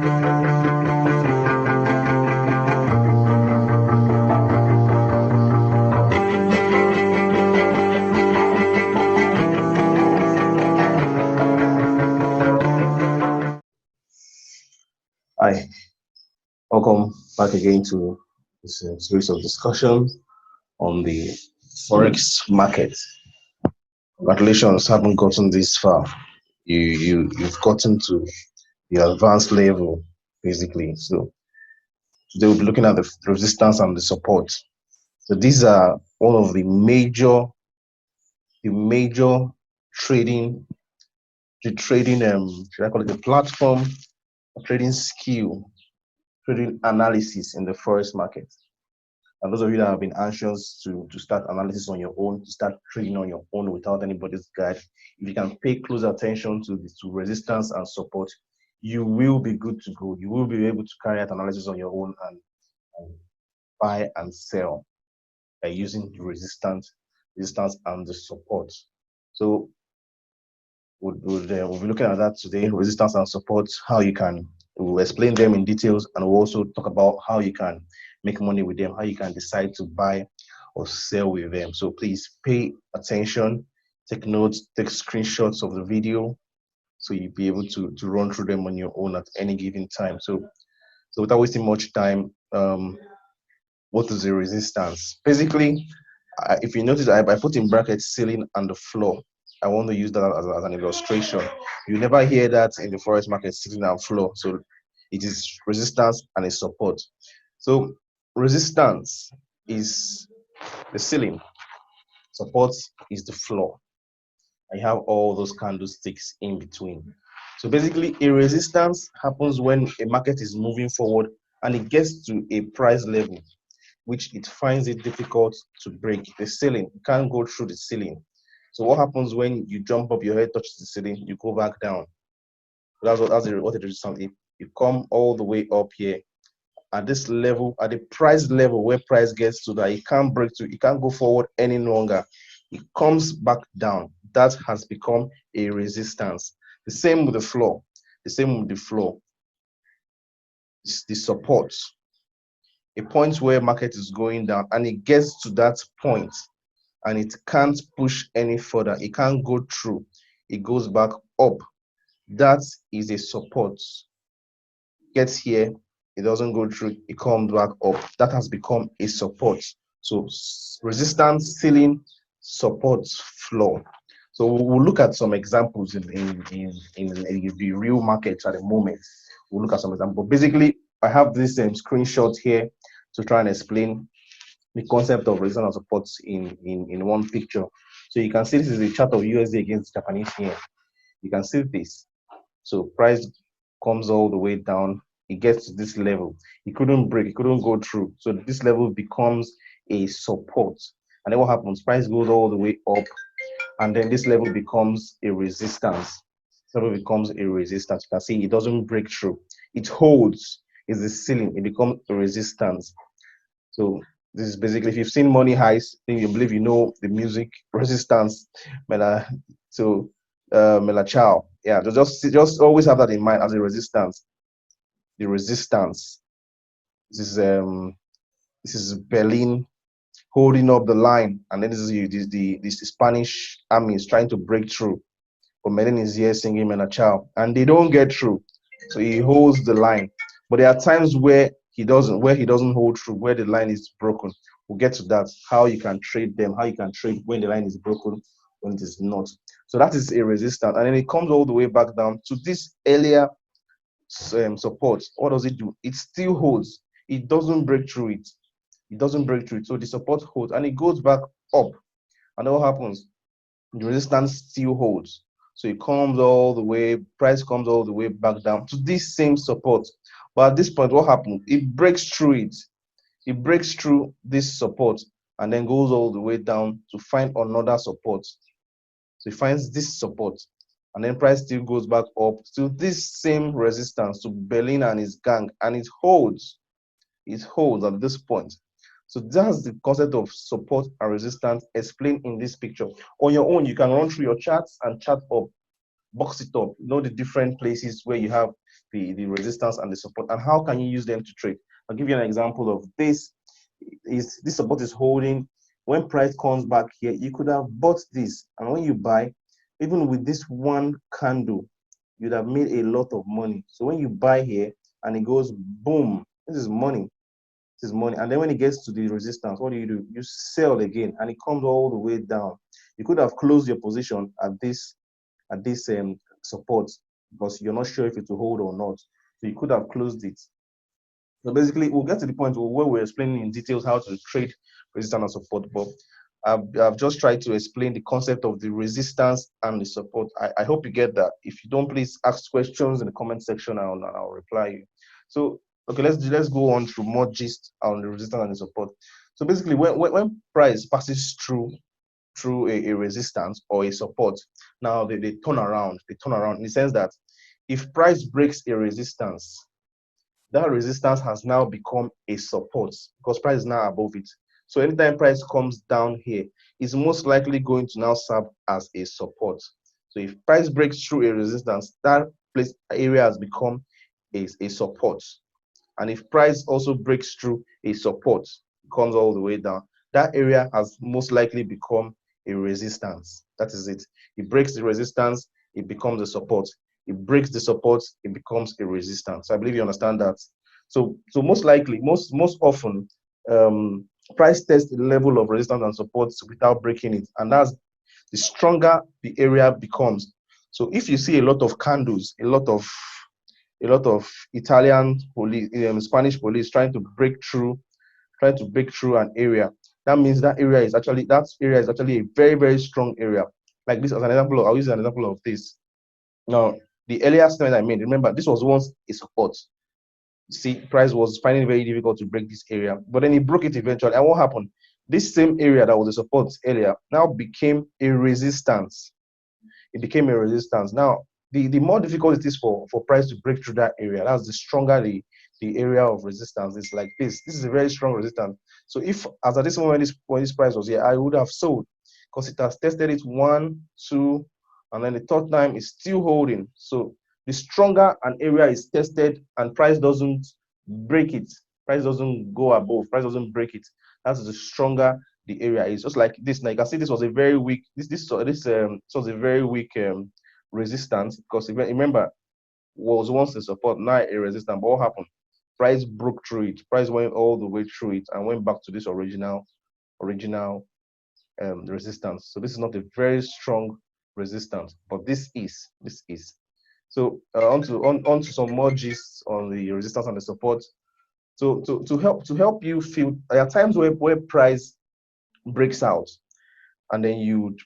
Hi, welcome back again to this series of discussion on the forex market. Congratulations, haven't gotten this far. You've gotten to the advanced level basically. So today we'll be looking at the resistance and the support. So these are one of the major trading should I call it the platform trading skill, trading analysis in the forex market. And those of you that have been anxious to start analysis on your own, to start trading on your own without anybody's guide, if you can pay close attention to resistance and support, you will be good to go. You will be able to carry out analysis on your own and buy and sell by using the resistance and the support. So we'll be looking at that today, resistance and support, how you can, we'll explain them in details, and we'll also talk about how you can make money with them, how you can decide to buy or sell with them. So please pay attention, take notes, take screenshots of the video, so you'll be able to run through them on your own at any given time. So without wasting much time, what is the resistance? Basically, if you notice, I put in brackets ceiling and the floor. I want to use that as an illustration. You never hear that in the forex market, ceiling and floor. So it is resistance and a support. So resistance is the ceiling, support is the floor. I have all those candlesticks in between. So basically, a resistance happens when a market is moving forward and it gets to a price level which it finds it difficult to break. The ceiling, you can't go through the ceiling. So what happens when you jump up, your head touches the ceiling, you go back down. That's what it is. You come all the way up here at this level, at the price level where price gets to that, it can't break to, it can't go forward any longer. It comes back down. That has become a resistance. The same with the floor. The same with the floor. It's the support. A point where market is going down and it gets to that point and it can't push any further. It can't go through. It goes back up. That is a support. Gets here, it doesn't go through, it comes back up. That has become a support. So resistance, ceiling, support, floor. So we'll look at some examples in the real markets at the moment. We'll look at some examples. Basically, I have this screenshot here to try and explain the concept of resistance and support in one picture. So you can see this is a chart of USD against Japanese yen. You can see this. So price comes all the way down. It gets to this level. It couldn't break. It couldn't go through. So this level becomes a support. And then what happens? Price goes all the way up, and then this level becomes a resistance. This level becomes a resistance. You can see it doesn't break through. It holds. It's the ceiling. It becomes a resistance. So this is basically, if you've seen Money Heist, then you believe you know the music resistance. Mela Chow. Yeah, just always have that in mind as a resistance. The resistance. This is Berlin holding up the line, and then this is the Spanish army is trying to break through. But Berlin is here singing Mela Chow, and they don't get through. So he holds the line. But there are times where he doesn't hold through, where the line is broken. We'll get to that, how you can trade them, how you can trade when the line is broken, when it is not. So that is a resistance, and then it comes all the way back down to this earlier support. What does it do? It still holds. It doesn't break through it. It doesn't break through it. So the support holds, and it goes back up. And then what happens? The resistance still holds. So it comes all the way, price comes all the way back down to this same support. But at this point, what happens? It breaks through it. It breaks through this support and then goes all the way down to find another support. So it finds this support, and then price still goes back up to this same resistance, to Berlin and his gang, and it holds. It holds at this point. So that's the concept of support and resistance explained in this picture. On your own, you can run through your charts and chart up, box it up, know the different places where you have the resistance and the support, and how can you use them to trade. I'll give you an example of this. Is this support is holding. When price comes back here, you could have bought this, and when you buy, even with this one candle, you'd have made a lot of money. So when you buy here and it goes boom, this is money. This is money. And then when it gets to the resistance, what do? You sell again, and it comes all the way down. You could have closed your position at this support, because you're not sure if it will hold or not. So you could have closed it. So basically, we'll get to the point where we're explaining in details how to trade resistance and support. But I've just tried to explain the concept of the resistance and the support. I hope you get that. If you don't, please ask questions in the comment section, and I'll reply you. So okay, let's go on to more gist on the resistance and the support. So basically, when price passes through a resistance or a support, now they turn around. They turn around in the sense that if price breaks a resistance, that resistance has now become a support because price is now above it. So anytime price comes down here, it's most likely going to now serve as a support. So if price breaks through a resistance, that place area has become a support. And if price also breaks through a support, comes all the way down, that area has most likely become a resistance. That is it. It breaks the resistance, it becomes a support. It breaks the support, it becomes a resistance. So I believe you understand that. So most likely, most often, price tests the level of resistance and support without breaking it, and that's the stronger the area becomes. So if you see a lot of candles, a lot of Italian police, Spanish police trying to break through an area, that means that area is actually a very, very strong area. Like this as an example, I'll use an example of this. Now, the earlier statement I made, remember, this was once a support. You see, price was finding it very difficult to break this area, but then he broke it eventually. And what happened? This same area that was a support earlier now became a resistance. It became a resistance. Now, the more difficult it is for price to break through that area, that's the stronger the area of resistance is. Like this. This is a very strong resistance. So if, as at this moment, when this price was here, I would have sold because it has tested it 1, 2, and then the third time is still holding. So the stronger an area is tested and price doesn't break it, price doesn't go above, price doesn't break it, that's the stronger the area is. Just like this. Now you can see this was a very weak, this was a very weak resistance, because remember, was once a support, now a resistance. But what happened? Price broke through it. Price went all the way through it and went back to this original resistance. So this is not a very strong resistance, but this is. So on to some more gists on the resistance and the support. So to help you feel, there are times where price breaks out, and then you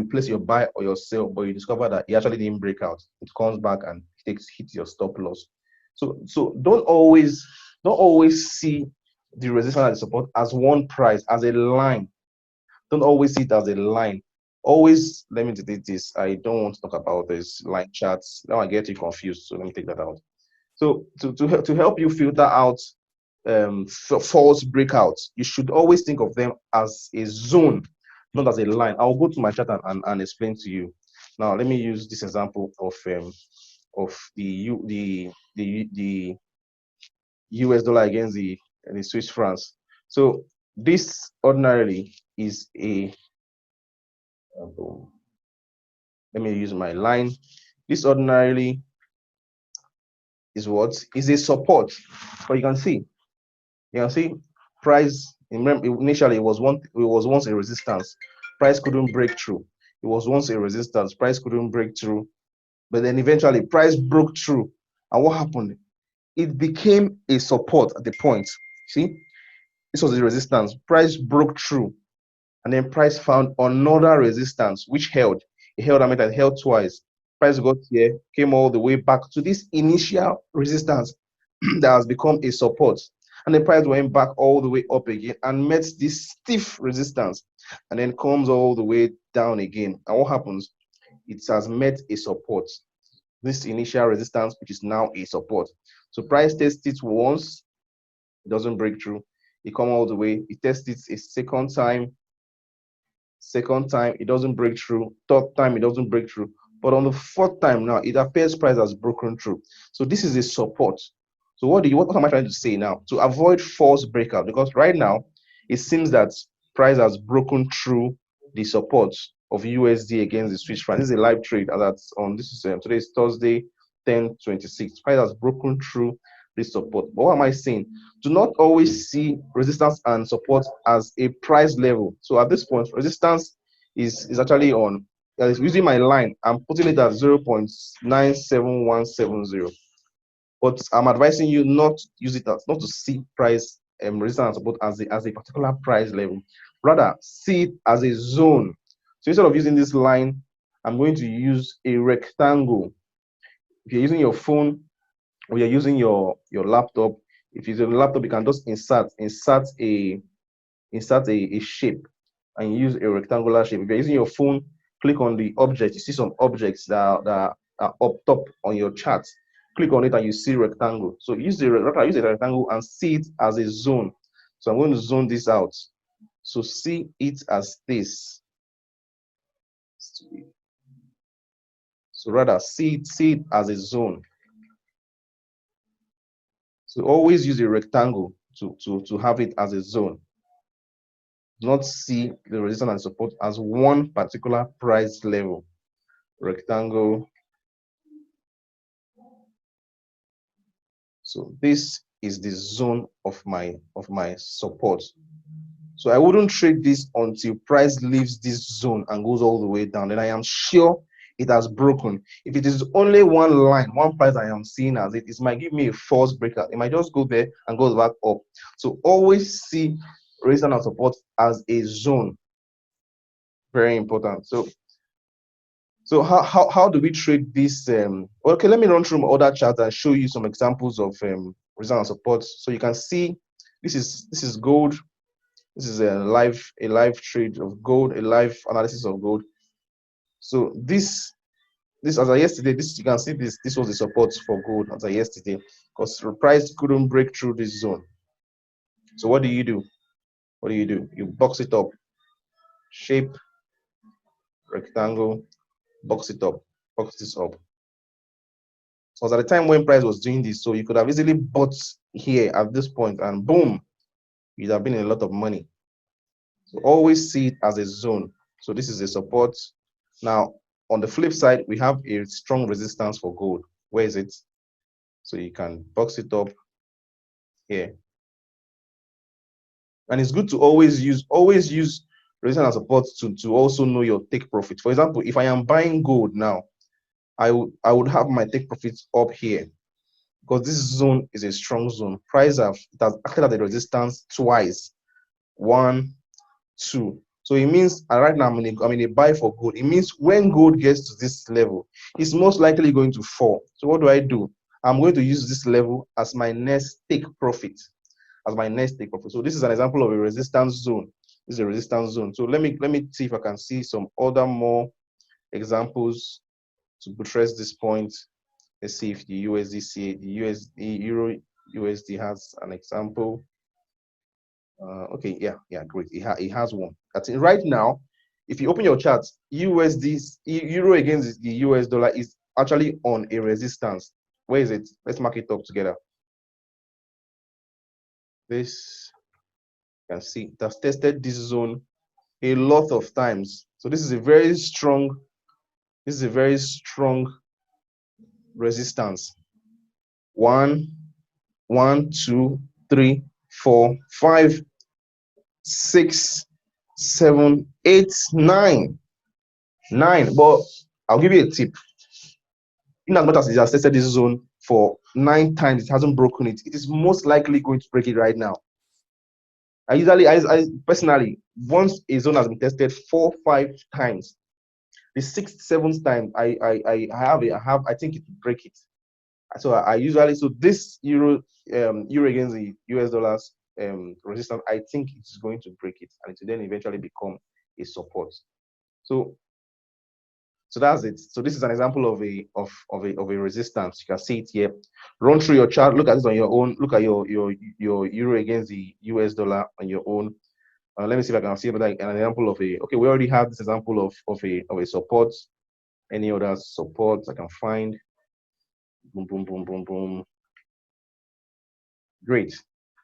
place your buy or your sell, but you discover that it actually didn't break out. It comes back and hits your stop loss. So don't always see the resistance and the support as one price, as a line. Don't always see it as a line. Always, let me delete this. I don't want to talk about this line charts. Now I get you confused. So let me take that out. So to help you filter out false breakouts, you should always think of them as a zone, not as a line. I'll go to my chart and explain to you. Now let me use this example of the US dollar against the Swiss francs. So this ordinarily is a let me use my line. This ordinarily is what? Is a support. But you can see price, initially it was once a resistance. Price couldn't break through. It was once a resistance. Price couldn't break through. But then eventually price broke through. And what happened? It became a support at the point. See? This was a resistance. Price broke through. And then price found another resistance which held. It held, it held twice. Price got here, came all the way back to this initial resistance that has become a support. And the price went back all the way up again and met this stiff resistance, and then comes all the way down again. And what happens? It has met a support. This initial resistance, which is now a support. So price tests it once, it doesn't break through. It comes all the way. It tests it a second time. It doesn't break through. Third time, it doesn't break through. But on the fourth time now, it appears price has broken through. So this is a support. So what am I trying to say now? To avoid false breakout, because right now it seems that price has broken through the support of USD against the Swiss franc. This is a live trade, and that's on this is today is Thursday, 10/26. Price has broken through this support. But what am I saying? Do not always see resistance and support as a price level. So at this point, resistance is actually on. Using my line, I'm putting it at 0.97170. But I'm advising you not to use it as not to see price resistance and support as a particular price level. Rather, see it as a zone. So instead of using this line, I'm going to use a rectangle. If you're using your phone or you're using your laptop, if you're using a laptop, you can just insert a shape and use a rectangular shape. If you're using your phone, click on the object. You see some objects that are up top on your chart. Click on it and you see rectangle. So use the rectangle and see it as a zone. So I'm going to zone this out. So see it as this. So rather see it as a zone. So always use a rectangle to have it as a zone. Not see the resistance and support as one particular price level. Rectangle. So this is the zone of my support. So I wouldn't trade this until price leaves this zone and goes all the way down. Then I am sure it has broken. If it is only one line, one price I am seeing as it might give me a false breakout. It might just go there and goes back up. So always see resistance and support as a zone. Very important. So how do we trade this? Okay, let me run through my other charts and show you some examples of resistance and support. So you can see this is gold. This is a live trade of gold, a live analysis of gold. So this as of yesterday, you can see this was the support for gold as of yesterday, because the price couldn't break through this zone. So what do you do? What do? You box it up, shape, rectangle, box it up, box this up. So at the time when price was doing this, so you could have easily bought here at this point and boom, you'd have been in a lot of money. So always see it as a zone. So this is a support. Now, on the flip side, we have a strong resistance for gold. Where is it? So you can box it up here. And it's good to always use resistance and support to also know your take profit. For example, if I am buying gold now, I would have my take profits up here, because this zone is a strong zone. Price has acted at the resistance twice. 1, 2. So it means right now I'm in a buy for gold. It means when gold gets to this level, it's most likely going to fall. So what do? I'm going to use this level as my next take profit. So this is an example of a resistance zone. This is a resistance zone. So let me see if I can see some other more examples to buttress this point. Let's see if the Euro USD has an example. Okay, yeah, great. It has one. That's it. Right now, if you open your chart, Euro against the US dollar is actually on a resistance. Where is it? Let's mark it up together. This, you can see it has tested this zone a lot of times. So this is a very strong resistance. 1, 2, 3, 4, 5, 6, 7, 8, 9. But I'll give you a tip. In as much as it has tested this zone for 9 times, it hasn't broken it. It is most likely going to break it right now. I personally, once a zone has been tested 4, 5 times, the 6th, 7th time, I think it will break it. So this euro against the US dollars resistance, I think it's going to break it, and it will then eventually become a support. So that's it. So this is an example of a resistance. You can see it here. Run through your chart. Look at this on your own. Look at your euro against the US dollar on your own. Let me see if I can see an example of a. Okay, we already have this example of a support. Any other supports I can find? Boom, boom, boom, boom, boom. Great,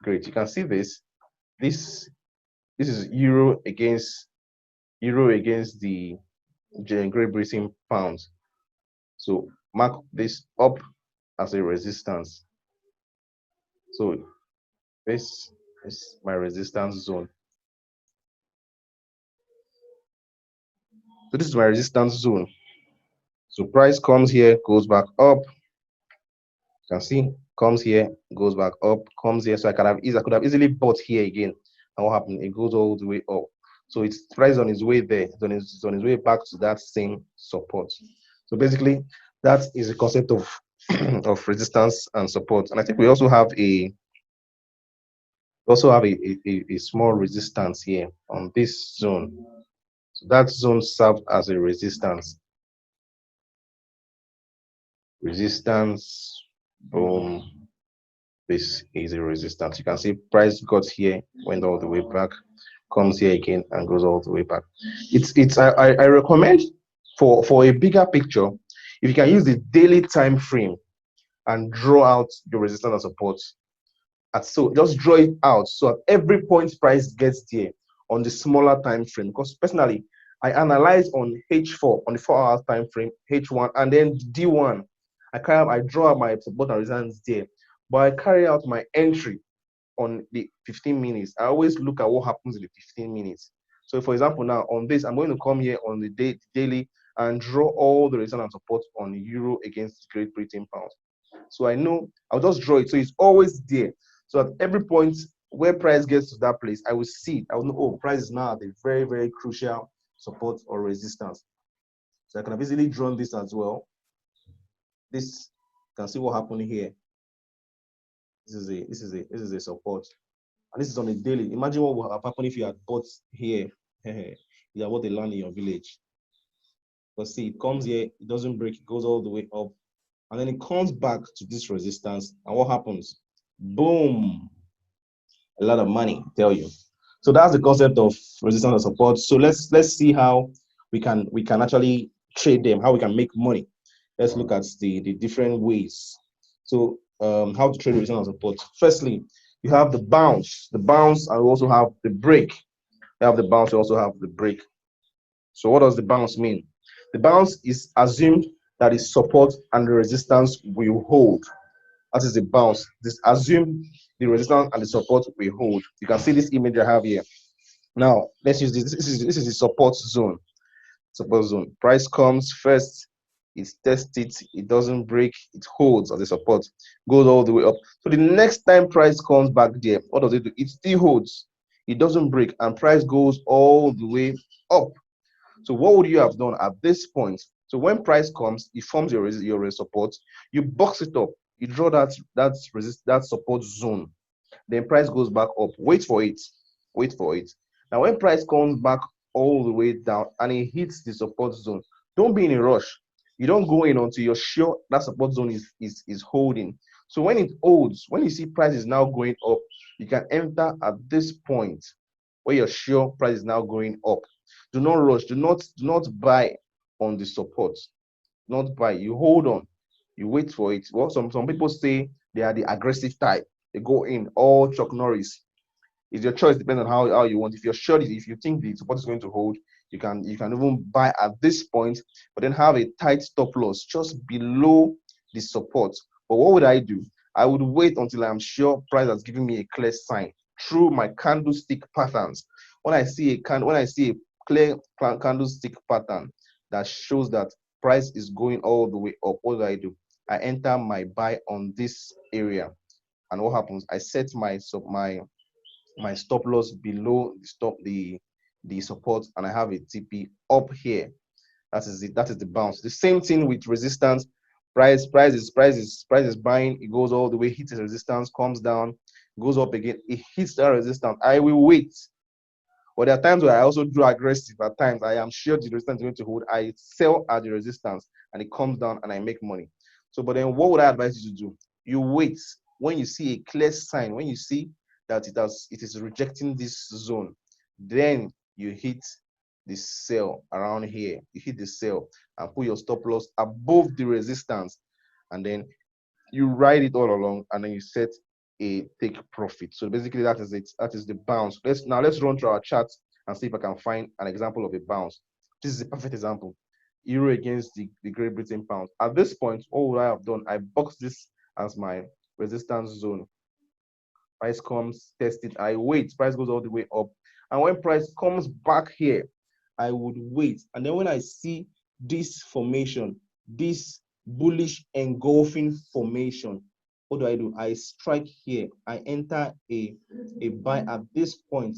great. You can see this. This is euro against the Great Britain pound. So mark this up as a resistance. So this is my resistance zone. So this is my resistance zone. So price comes here, goes back up. You can see, comes here, goes back up, comes here. So I could have easily bought here again. And what happened? It goes all the way up. So it's price on its way there. It's on its way back to that same support. So basically, that is the concept of of resistance and support. And I think we also have a small resistance here on this zone. So that zone served as a resistance. Resistance, boom. This is a resistance. You can see price got here, went all the way back, comes here again, and goes all the way back. I recommend for a bigger picture, if you can use the daily time frame and draw out your resistance and support. So just draw it out. So at every point price gets there on the smaller time frame. Because personally, I analyze on H4 on the 4 hour time frame, H1, and then D1. I draw out my support and resistance there, but I carry out my entry on the 15 minutes. I always look at what happens in the 15 minutes. So for example, now on this, I'm going to come here on the daily and draw all the resistance and support on euro against Great Britain pound. So I know I'll just draw it. So it's always there. So at every point where price gets to that place, I will see it. I will know, oh, price is now at a very, very crucial support or resistance. So I can have easily drawn this as well. This, you can see what happened here. This is a support. And this is on a daily. Imagine what would have happened if you had bought here. You had bought a land in your village. But see, it comes here, it doesn't break, it goes all the way up. And then it comes back to this resistance. And what happens? Boom. A lot of money, I tell you. So that's the concept of resistance and support. So let's see how we can actually trade them, how we can make money. Let's look at the different ways. So how to trade resistance and support. Firstly, you have the bounce, and we also have the break. You have the bounce, you also have the break. So what does the bounce mean? The bounce is assumed that the support and the resistance will hold. That is the bounce. This assume the resistance and the support will hold. You can see this image I have here. Now let's use this. This is the support zone. Support zone. Price comes first, it tests it, it doesn't break, it holds as a support, goes all the way up. So the next time price comes back there, what does it do? It still holds, it doesn't break, and price goes all the way up. So what would you have done at this point? So when price comes, it forms your support, you box it up, you draw that support zone, then price goes back up. Wait for it. Now when price comes back all the way down and it hits the support zone, don't be in a rush. You don't go in until you're sure that support zone is holding. So when it holds, when you see price is now going up, you can enter at this point where you're sure price is now going up. Do not rush. Do not buy on the support. Not buy. You hold on. You wait for it. Well, some people say they are the aggressive type. They go in all Chuck Norris. It's your choice, depending on how you want. If you're sure, if you think the support is going to hold, you can even buy at this point, but then have a tight stop loss just below the support. But what would I do? I would wait until I'm sure price has given me a clear sign through my candlestick patterns. When I see a clear candlestick pattern that shows that price is going all the way up, what do? I enter my buy on this area. And what happens? I set my stop loss below the support, and I have a TP up here. That is it. That is the bounce. The same thing with resistance. Price is buying. It goes all the way, hits the resistance, comes down, goes up again. It hits that resistance. I will wait. But there are times where I also do aggressive. At times, I am sure the resistance is going to hold. I sell at the resistance, and it comes down, and I make money. So, but then what would I advise you to do? You wait. When you see a clear sign, when you see that it is rejecting this zone, then you hit the sell around here. You hit the sell and put your stop loss above the resistance, and then you ride it all along, and then you set a take profit. So basically that is it. That is the bounce. Let's run through our charts and see if I can find an example of a bounce. This is a perfect example. Euro against the Great Britain pound. At this point, what would I have done? I boxed this as my resistance zone. Price comes, test it, I wait. Price goes all the way up. And when price comes back here, I would wait. And then when I see this formation, this bullish engulfing formation, what do? I strike here. I enter a buy at this point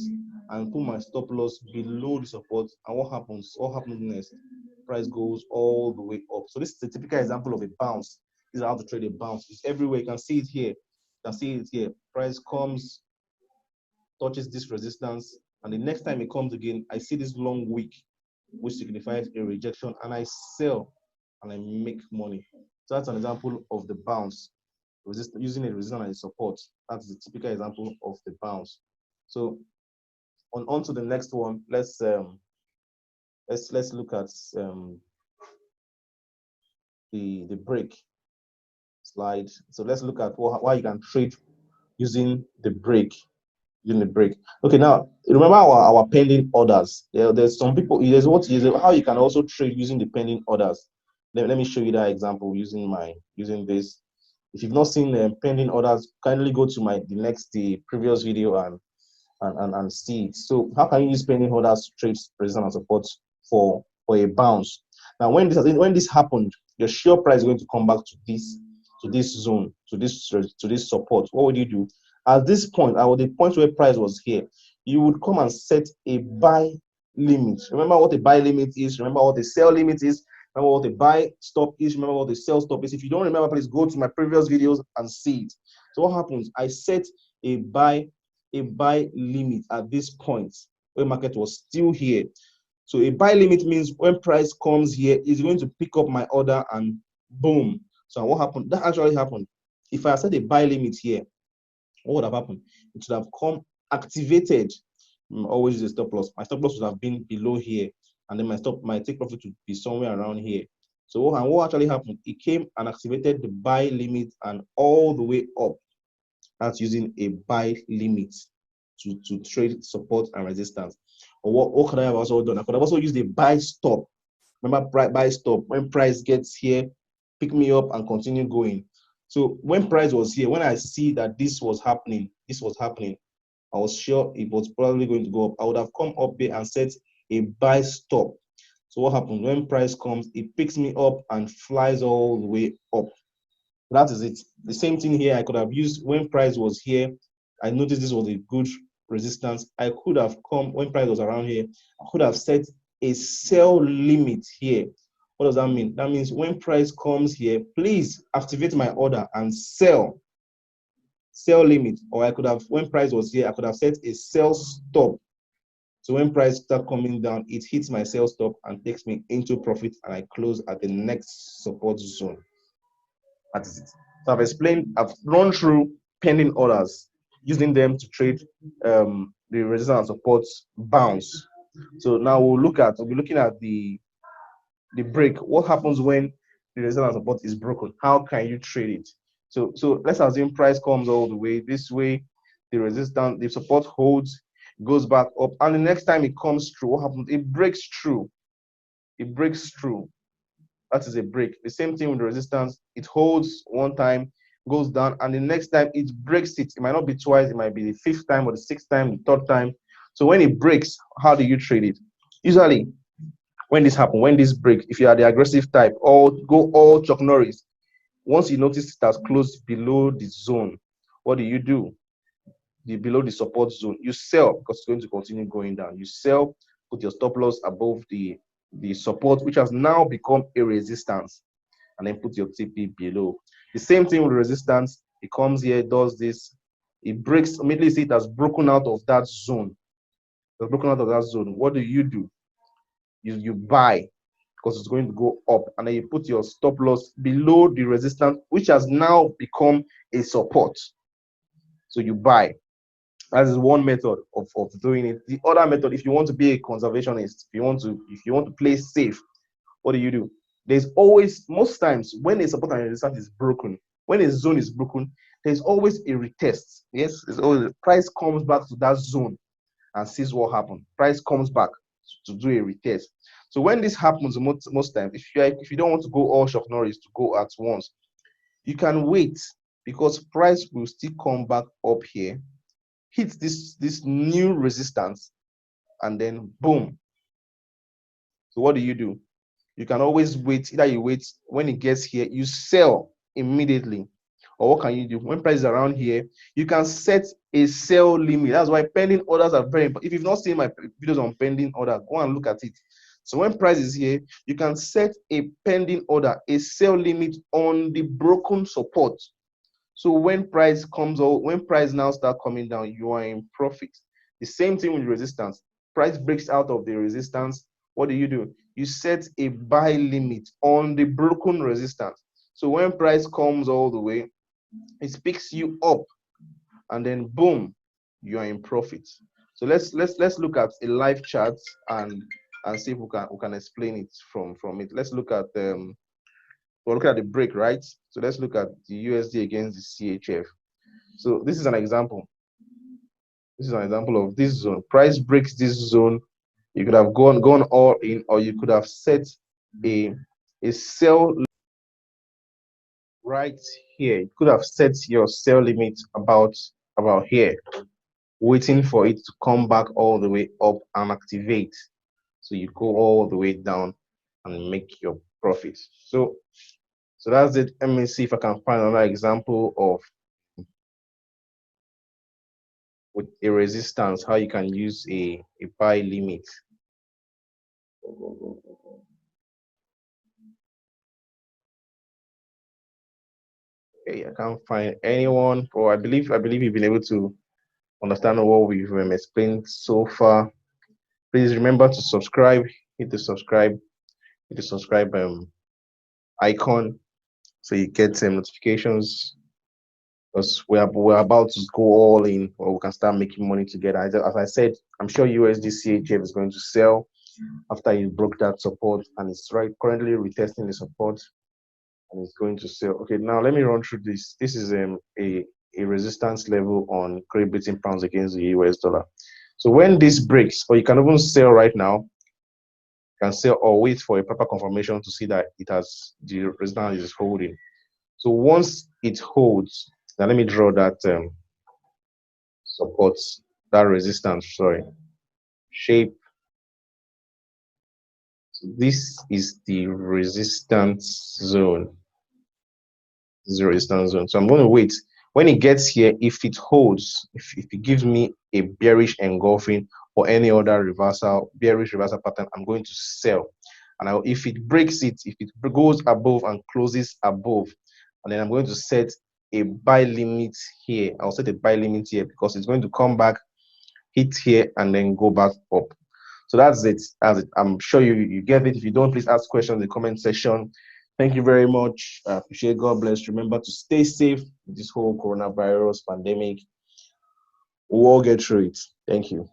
and put my stop loss below the support. And what happens? What happens next? Price goes all the way up. So this is a typical example of a bounce. This is how to trade a bounce. It's everywhere. You can see it here. You can see it here. Price comes, touches this resistance, and the next time it comes again, I see this long wick, which signifies a rejection, and I sell and I make money. So that's an example of the bounce. Using a resistance as support. That's the typical example of the bounce. So on to the next one. Let's look at the break slide. So let's look at why you can trade using the break. Okay, now remember our pending orders. There's some people. There's how you can also trade using the pending orders. Let me show you that example using this. If you've not seen pending orders, kindly go to the previous video and see it. So how can you use pending orders to trade resistance and support for a bounce? Now when this happened, your share price is going to come back to this zone, to this support. What would you do? At this point, at the point where price was here, you would come and set a buy limit. Remember what a buy limit is. Remember what a sell limit is. Remember what a buy stop is. Remember what a sell stop is. If you don't remember, please go to my previous videos and see it. So what happens? I set a buy limit at this point where market was still here. So a buy limit means when price comes here, it's going to pick up my order and boom. So what happened? That actually happened. If I set a buy limit here, what would have happened? It should have come activated. Always use a stop loss. My stop loss would have been below here, and then my take profit would be somewhere around here. So what actually happened? It came and activated the buy limit and all the way up. That's using a buy limit to trade support and resistance. Or what could I have also done? I could have also used a buy stop. Remember buy stop. When price gets here, pick me up and continue going. So when price was here, when I see that this was happening, I was sure it was probably going to go up. I would have come up here and set a buy stop. So what happens? When price comes, it picks me up and flies all the way up. That is it. The same thing here I could have used when price was here. I noticed this was a good resistance. I could have come when price was around here. I could have set a sell limit here. What does that mean? That means when price comes here, please activate my order and sell limit. Or I could have, when price was here, I could have set a sell stop. So when price start coming down, it hits my sell stop and takes me into profit, and I close at the next support zone. That is it. So I've run through pending orders, using them to trade the resistance and support bounce. So now we'll be looking at the break. What happens when the resistance and support is broken? How can you trade it? So let's assume price comes all the way this way, the support holds, goes back up, and the next time it comes through, what happens? It breaks through. That is a break. The same thing with the resistance. It holds one time, goes down, and the next time it breaks it. It might not be twice, it might be the fifth time or the sixth time, the third time. So when it breaks, how do you trade it? Usually, when this happens, when this breaks, if you are the aggressive type, or go all Chuck Norris, once you notice it has closed below the zone, what do? Below the support zone, you sell because it's going to continue going down. You sell, put your stop loss above the support, which has now become a resistance, and then put your TP below. The same thing with resistance. It comes here, does this, it breaks, immediately see it has broken out of that zone. It's broken out of that zone. What do? You buy because it's going to go up, and then you put your stop loss below the resistance, which has now become a support. So you buy. That is one method of doing it. The other method, if you want to be a conservationist, if you want to play safe, what do? There's always, most times when a support and resistance is broken, when a zone is broken, there's always a retest. Yes, it's always the price comes back to that zone and sees what happened. Price comes back to do a retest. So when this happens, most times, if you don't want to go all shock noise to go at once, you can wait, because price will still come back up here, hit this new resistance, and then boom. So what do? You can always wait. Either you wait, when it gets here, you sell immediately. Or what can you do? When price is around here, you can set a sell limit. That's why pending orders are very important. If you've not seen my videos on pending order, go and look at it. So when price is here, you can set a pending order, a sell limit on the broken support. So when price comes out, when price now start coming down, you are in profit. The same thing with resistance. Price breaks out of the resistance. What do? You set a buy limit on the broken resistance. So when price comes all the way, it picks you up, and then boom, you are in profit. So let's look at a live chart and see if we can explain it from it. Let's look at we're looking at the break, right? So let's look at the USD against the CHF. So this is an example. This is an example of this zone. Price breaks this zone. You could have gone all in, or you could have set a sell right here. You could have set your sell limit about here, waiting for it to come back all the way up and activate. So you go all the way down and make your profit. So that's it. Let me see if I can find another example of with a resistance, how you can use a buy limit. Okay, I can't find anyone, or I believe you've been able to understand what we've explained so far. Please remember to subscribe, hit the subscribe icon so you get notifications, because we're about to go all in, or we can start making money together. As I said, I'm sure USDCHF is going to sell after it broke that support, and it's currently retesting the support, and it's going to sell. Okay, now let me run through this. This is a resistance level on Great Britain pounds against the US dollar. So when this breaks, or you can even sell right now, you can sell or wait for a proper confirmation to see that the resistance is holding. So once it holds, now let me draw that support, that resistance, sorry, shape. So this is the resistance zone. This is the resistance zone. So I'm going to wait. When it gets here, if it holds, if it gives me a bearish engulfing or any other bearish reversal pattern, I'm going to sell. And if it breaks it, if it goes above and closes above, and then I'm going to set a buy limit here. I'll set a buy limit here because it's going to come back, hit here, and then go back up. So that's it. I'm sure you get it. If you don't, please ask questions in the comment section. Thank you very much. I appreciate. God bless. Remember to stay safe with this whole coronavirus pandemic. We'll all get through it. Thank you.